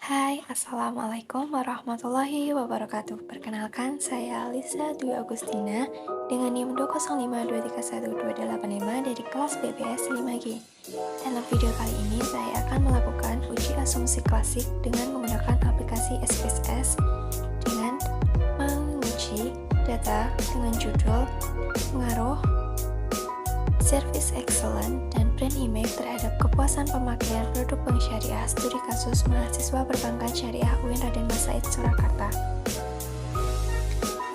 Hai, Assalamualaikum warahmatullahi wabarakatuh. Perkenalkan, saya Lisa Dwi Agustina dengan NIM 205231285 dari kelas BPS 5G. Dalam video kali ini, saya akan melakukan uji asumsi klasik dengan menggunakan aplikasi SPSS dengan menguji data dengan judul pengaruh Service Excellent dan Brand Image terhadap kepuasan pemakaian produk bank syariah studi kasus mahasiswa perbankan syariah UIN Raden Mas Said Surakarta.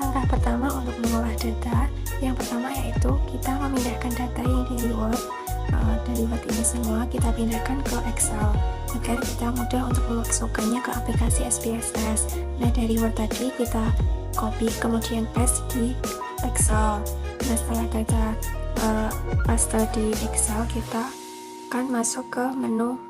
Langkah pertama untuk mengolah data, yang pertama yaitu kita memindahkan data yang dari Word ini semua kita pindahkan ke Excel agar kita mudah untuk memasukkannya ke aplikasi SPSS. Nah, dari Word tadi kita copy kemudian paste di Excel. Nah, setelah data paste di Excel, kita akan masuk ke menu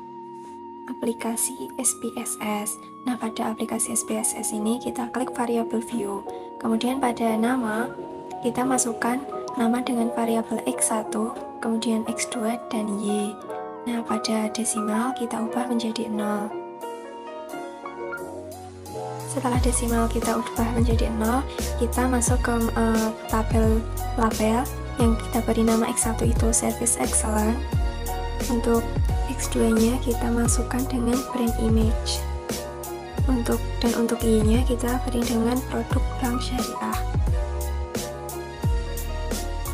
aplikasi SPSS. Nah, pada aplikasi SPSS ini kita klik variabel view. Kemudian pada nama, kita masukkan nama dengan variabel X1, kemudian X2 dan Y. Nah, pada desimal kita ubah menjadi 0. Setelah desimal kita ubah menjadi 0, kita masuk ke tabel label yang kita beri nama X1 itu Service Excellent. Untuk X2 nya kita masukkan dengan brand image. Untuk Y nya kita beri dengan produk bank syariah.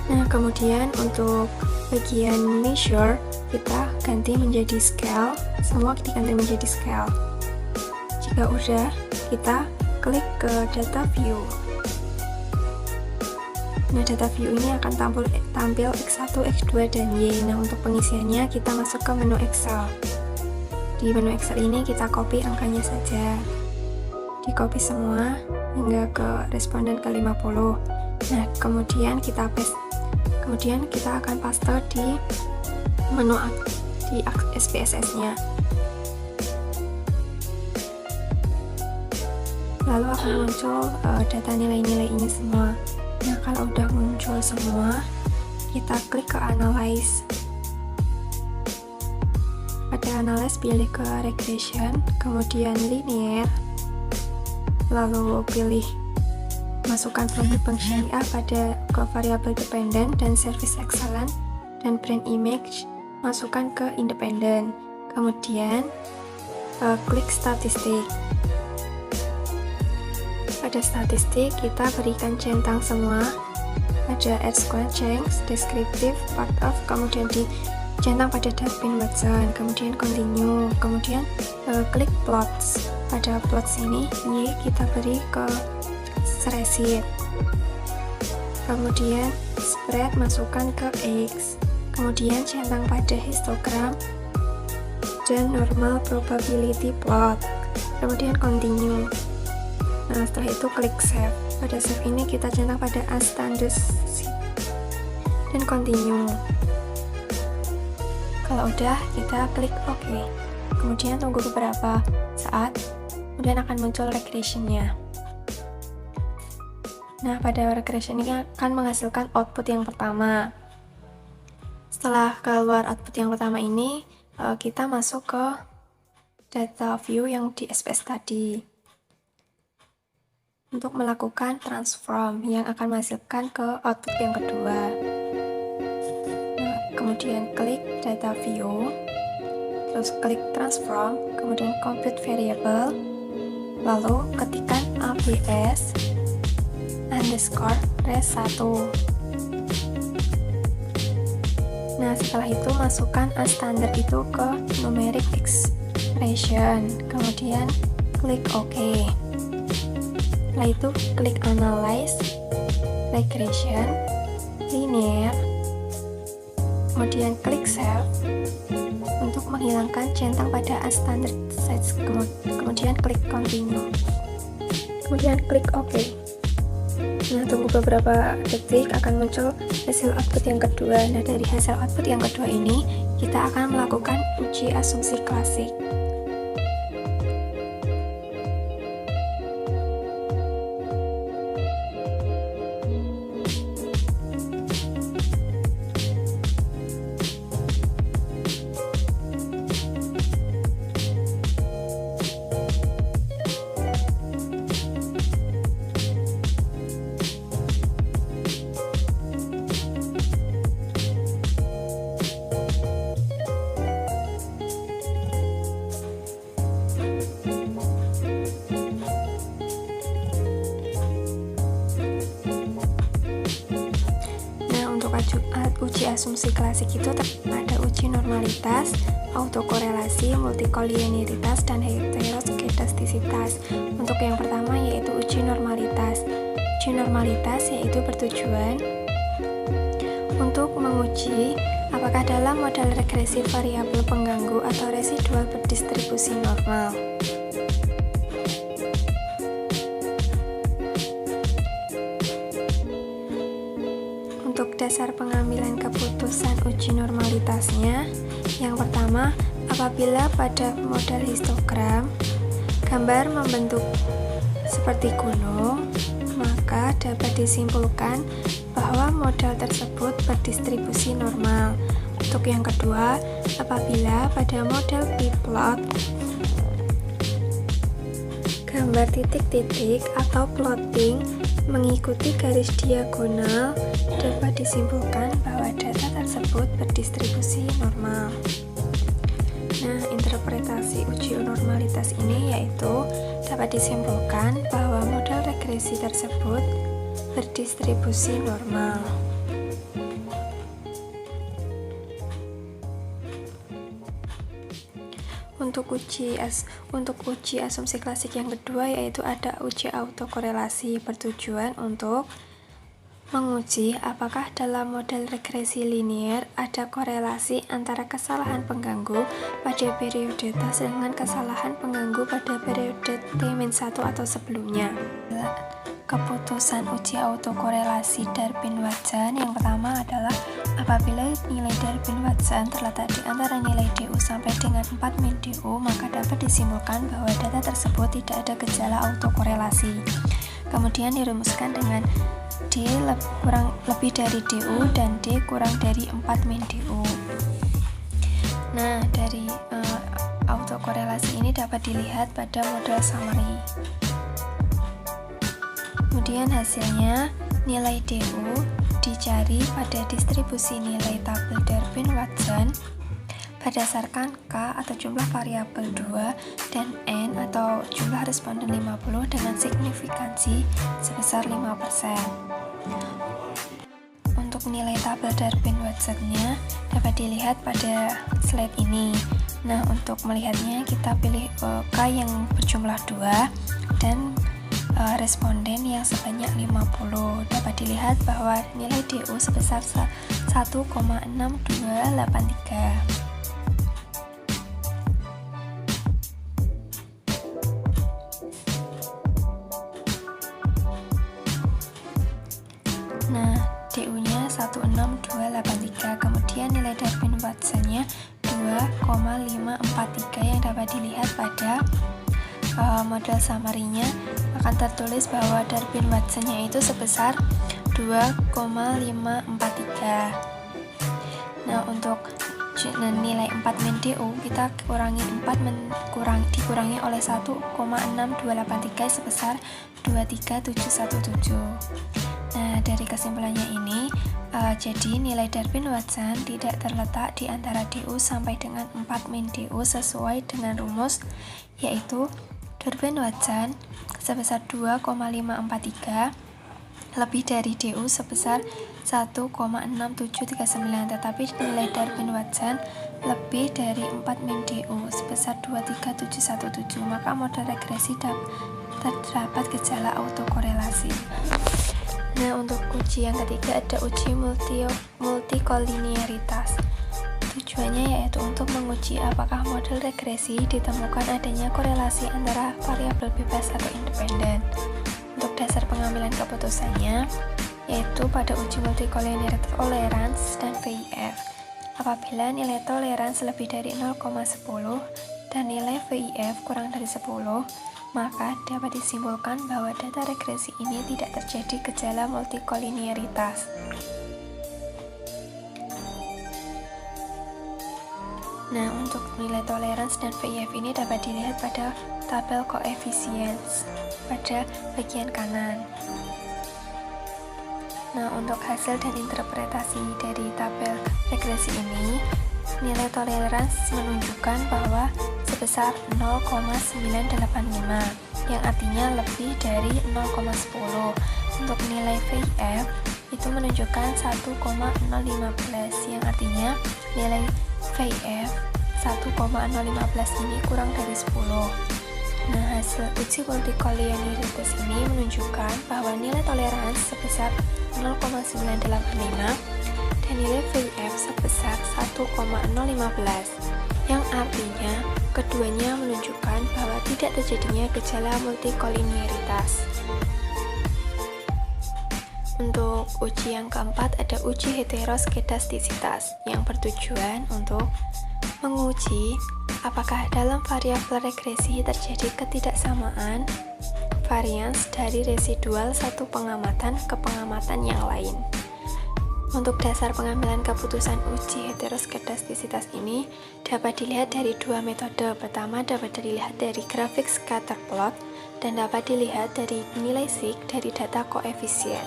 Nah, kemudian untuk bagian measure kita ganti menjadi scale. Semua kita ganti menjadi scale. Jika udah, kita klik ke data view. Nah, data view ini akan tampil X1, X2, dan Y. Nah, untuk pengisiannya kita masuk ke menu Excel. Di menu Excel ini kita copy angkanya saja. Di copy semua hingga ke responden ke 50. Nah, kemudian kita paste. Kemudian kita akan paste di menu di SPSS-nya. Lalu akan muncul data nilai-nilai ini semua. Nah, kalau udah muncul semua, kita klik ke Analyze. Pada Analyze pilih ke Regression, kemudian Linear, lalu pilih masukkan produk bank syariah pada ke variabel dependent dan Service Excellent, dan Brand Image masukkan ke Independent. Kemudian klik Statistik. Pada statistik kita berikan centang semua, ada add square change, descriptive, part of, kemudian dicentang pada Darwin Watson, kemudian continue, kemudian klik plots. Pada plots ini Y kita beri ke spreadsheet, kemudian spread masukkan ke X, kemudian centang pada histogram dan normal probability plot, kemudian continue. Nah, setelah itu klik save. Pada save ini kita centang pada standard sheet dan continue. Kalau udah, kita klik OK. Kemudian tunggu beberapa saat, kemudian akan muncul regression-nya. Nah, pada regression ini akan menghasilkan output yang pertama. Setelah keluar output yang pertama ini, kita masuk ke data view yang di SPS tadi untuk melakukan transform yang akan menghasilkan ke output yang kedua. Nah, kemudian klik data view, terus klik transform, kemudian complete variable, lalu ketikkan abs underscore res 1. Nah, setelah itu masukkan standard itu ke numeric expression, kemudian klik OK. Setelah itu klik Analyze, Regression, Linear, kemudian klik Save untuk menghilangkan centang pada unstandard size, kemudian klik Continue, kemudian klik OK. Nah, tunggu beberapa detik akan muncul hasil output yang kedua. Nah, dari hasil output yang kedua ini kita akan melakukan uji asumsi klasik. asumsi klasik itu ada uji normalitas, autokorelasi, multikolinearitas, dan heteroskedastisitas. Untuk yang pertama yaitu uji normalitas. Uji normalitas yaitu bertujuan untuk menguji apakah dalam model regresi variabel pengganggu atau residual berdistribusi normal. Untuk dasar pengambilan keputusan uji normalitasnya, yang pertama, apabila pada model histogram gambar membentuk seperti gunung, maka dapat disimpulkan bahwa model tersebut berdistribusi normal. Untuk yang kedua, apabila pada model p-plot gambar titik-titik atau plotting mengikuti garis diagonal, dapat disimpulkan bahwa data tersebut berdistribusi normal. Nah, interpretasi uji normalitas ini yaitu dapat disimpulkan bahwa model regresi tersebut berdistribusi normal. Untuk uji asumsi klasik yang kedua yaitu ada uji autokorelasi, bertujuan untuk menguji apakah dalam model regresi linear ada korelasi antara kesalahan pengganggu pada periode tas dengan kesalahan pengganggu pada periode T-1 atau sebelumnya. Keputusan uji autokorelasi Darwin-Watson yang pertama adalah apabila nilai Darwin-Watson terletak di antara nilai DU sampai dengan 4 min DU, maka dapat disimpulkan bahwa data tersebut tidak ada gejala autokorelasi. Kemudian dirumuskan dengan D lebih dari DU dan D kurang dari 4 min DU. Nah, dari autokorelasi ini dapat dilihat pada model summary. Kemudian hasilnya, nilai DU dicari pada distribusi nilai tabel Darwin-Watson berdasarkan K atau jumlah variabel 2 dan N atau jumlah responden 50 dengan signifikansi sebesar 5%. Untuk nilai tabel Darwin-Watson-nya dapat dilihat pada slide ini. Nah, untuk melihatnya kita pilih K yang berjumlah 2 dan responden yang sebanyak 50. Dapat dilihat bahwa nilai DU sebesar 1,6283. Nah, DU-nya 16283. Kemudian nilai Darwin-Watson-nya 2,543 yang dapat dilihat pada model summary-nya akan tertulis bahwa Darwin-Watson-nya itu sebesar 2,543. Nah, untuk nilai 4 min DU kita dikurangi oleh 1,6283 sebesar 23717. Nah, dari kesimpulannya ini jadi nilai Darwin-Watson tidak terletak di antara DU sampai dengan 4 min DU sesuai dengan rumus, yaitu Darwin-Watson sebesar 2,543 lebih dari DU sebesar 1,6739, tetapi nilai Darwin-Watson lebih dari 4 min DU sebesar 23717, maka model regresi terdapat gejala autokorelasi. Nah, untuk uji yang ketiga ada uji multikolinearitas. Tujuannya yaitu untuk menguji apakah model regresi ditemukan adanya korelasi antara variabel bebas atau independen. Untuk dasar pengambilan keputusannya yaitu pada uji multikolinearitas tolerance dan VIF. Apabila nilai tolerance lebih dari 0,10 dan nilai VIF kurang dari 10, maka dapat disimpulkan bahwa data regresi ini tidak terjadi gejala multikolinearitas. Nah, untuk nilai tolerance dan VIF ini dapat dilihat pada tabel coefficients pada bagian kanan. Nah, untuk hasil dan interpretasi dari tabel regresi ini, nilai tolerance menunjukkan bahwa sebesar 0,985, yang artinya lebih dari 0,10. Untuk nilai VIF itu menunjukkan 1,015, yang artinya nilai VF 1,015 ini kurang dari 10. Nah, hasil uji multikolinearitas ini menunjukkan bahwa nilai toleransi sebesar 0,985 dan nilai VF sebesar 1,015, yang artinya keduanya menunjukkan bahwa tidak terjadinya gejala multikolinearitas. Untuk uji yang keempat ada uji heteroskedastisitas yang bertujuan untuk menguji apakah dalam variabel regresi terjadi ketidaksamaan varians dari residual satu pengamatan ke pengamatan yang lain. Untuk dasar pengambilan keputusan uji heteroskedastisitas ini dapat dilihat dari dua metode. Pertama dapat dilihat dari grafik scatter plot dan dapat dilihat dari nilai sig dari data koefisien.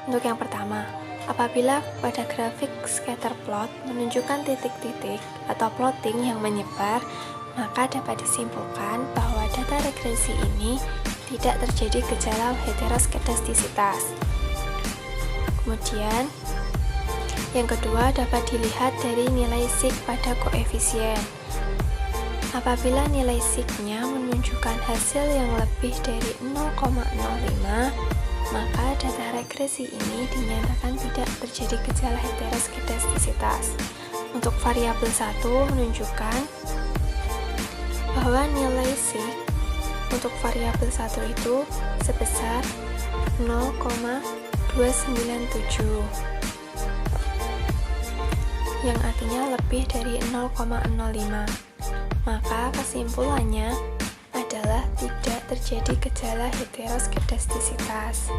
Untuk yang pertama, apabila pada grafik scatter plot menunjukkan titik-titik atau plotting yang menyebar, maka dapat disimpulkan bahwa data regresi ini tidak terjadi gejala heteroskedastisitas. Kemudian, yang kedua dapat dilihat dari nilai sig pada koefisien. Apabila nilai sig-nya menunjukkan hasil yang lebih dari 0,05, maka data regresi ini dinyatakan tidak terjadi gejala heteroskedastisitas. Untuk variabel 1 menunjukkan bahwa nilai sig untuk variabel 1 itu sebesar 0,297, yang artinya lebih dari 0,05. Maka kesimpulannya adalah tidak terjadi gejala heteroskedastisitas.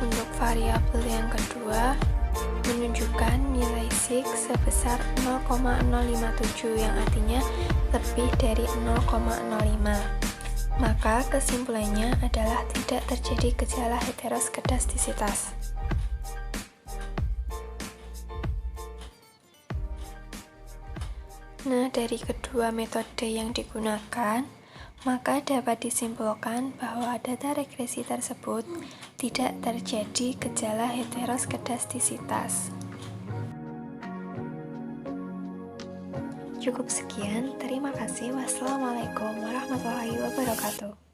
Untuk variabel yang kedua menunjukkan nilai sig sebesar 0,057, yang artinya lebih dari 0,05. Maka kesimpulannya adalah tidak terjadi gejala heteroskedastisitas. Nah, dari kedua metode yang digunakan, maka dapat disimpulkan bahwa data regresi tersebut tidak terjadi gejala heteroskedastisitas. Cukup sekian, terima kasih. Wassalamualaikum warahmatullahi wabarakatuh.